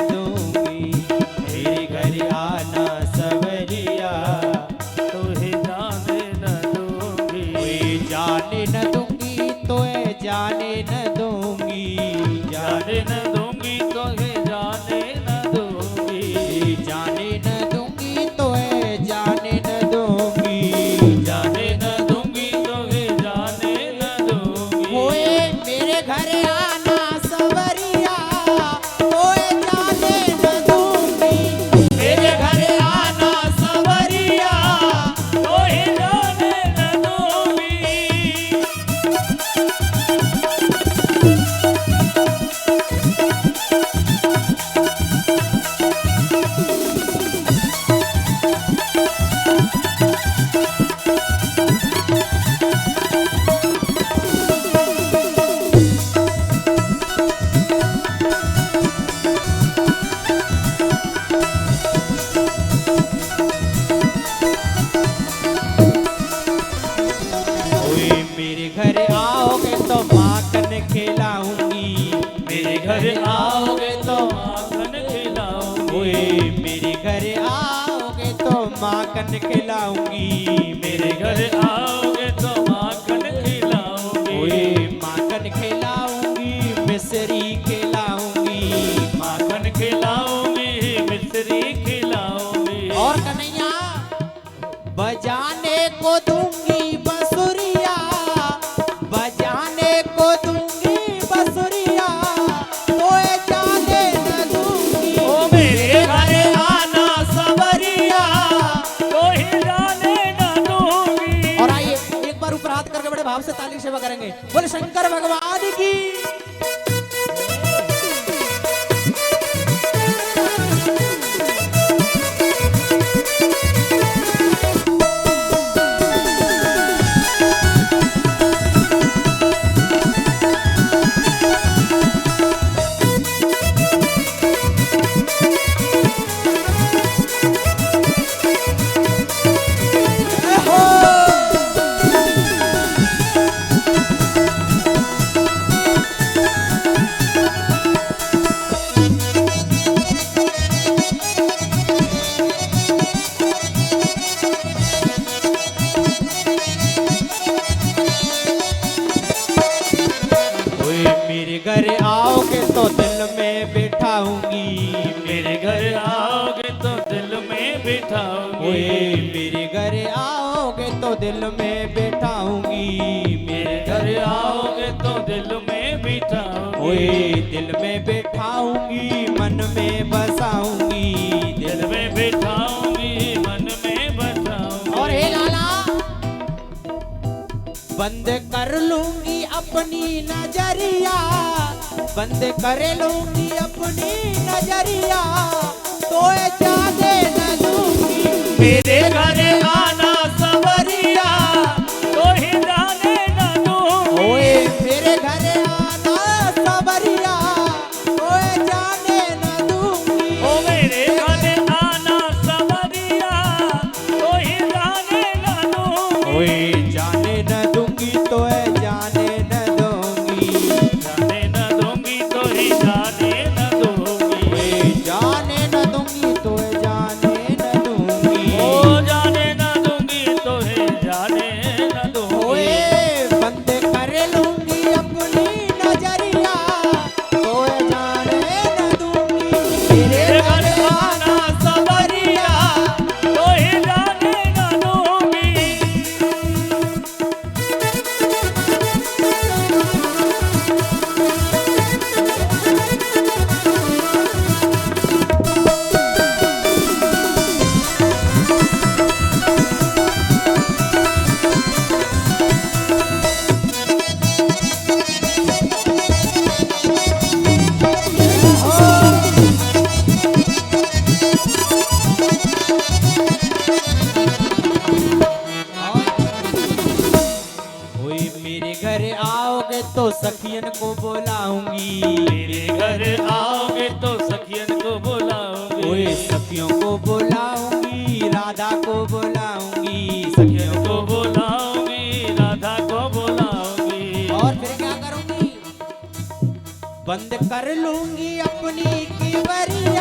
दूंगी, मेरे घर आना सवरिया, तुहे जाने न दूंगी, कोई जाने न दूंगी तो जाने न दूंगी, जाने न दूंगी तुहे जाने न दूंगी, जाने न दूंगी तो जाने न दूंगी, जाने न दूंगी तुहे जाने न दूंगी। ओए मेरे घर आना सवरिया, ओए जाने न दूंगी, मेरे घर आना सवरिया, तुहे जाने न दूंगी। ओए मेरे घर आओगे तो माखन खिलाऊंगी, मेरे घर आओगे तो माखन खिलाऊंगी, ओए मेरे घर आओगे तो माखन खिलाऊंगी, मेरे घर आओगे तो माखन खिलाऊंगी, ओए माखन खिलाऊंगी, मिश्री खिलाऊंगी, माखन खिलाऊंगी, मिश्री खिलाऊंगी। और कन्हैया बजाने को दूंगी बसुरिया, बजाने को दूंगी बसुरिया, तोए जाने न दूंगी, ओ मेरे घर आना सवरिया। तुहे जाने न दूंगी। और आइए एक बार ऊपर हाथ करके बड़े भाव से ताली सेवा करेंगे, बोले शंकर भगवान की। ओए मेरे घर आओगे तो दिल में बिठाऊंगी, मेरे घर आओगे तो दिल में बिठाऊंगी, ओए मेरे घर आओगे तो दिल में बिठाऊंगी, मेरे घर आओगे तो दिल में बिठाऊंगी, ओए दिल में बिठाऊंगी, मन में बसाऊंगी, दिल में बिठाऊंगी, मन में बसाऊंगी। और हे लाला बंद कर लूंगी अपनी नजरिया, बंद कर लूंगी अपनी नजरिया, तो जाने न दूंगी, मेरे घर आना सवरिया, तुहे जाने न दूंगी। ओए मेरे घर आना सवरिया, तो जाने न दूंगी, ओ मेरे घर आना सवरिया, तुहे जाने न दूंगी। ओए जाने न दूंगी तो जाने न दूंगी, जाने न दूंगी तुहे जाने न दूंगी, ओए जाने न दूंगी तो जाने न दूंगी, ओ जाने न दूंगी तुहे जाने न दूंगी। ओए बंद कर लूंगी अपनी नजरिया, तो जाने न दूंगी, मेरे घर आना सवरिया, तुहे जाने न दूंगी। ओए मेरे घर आओगे तो सखियन को बुलाऊंगी, मेरे घर आओगे तो सखियन को बुलाऊंगी, ओए सखियों को बुलाऊंगी, राधा को बुलाऊंगी, सखियों को बुलाऊंगी, राधा को बुलाऊंगी। और फिर क्या करूंगी, बंद कर लूंगी अपनी वरिया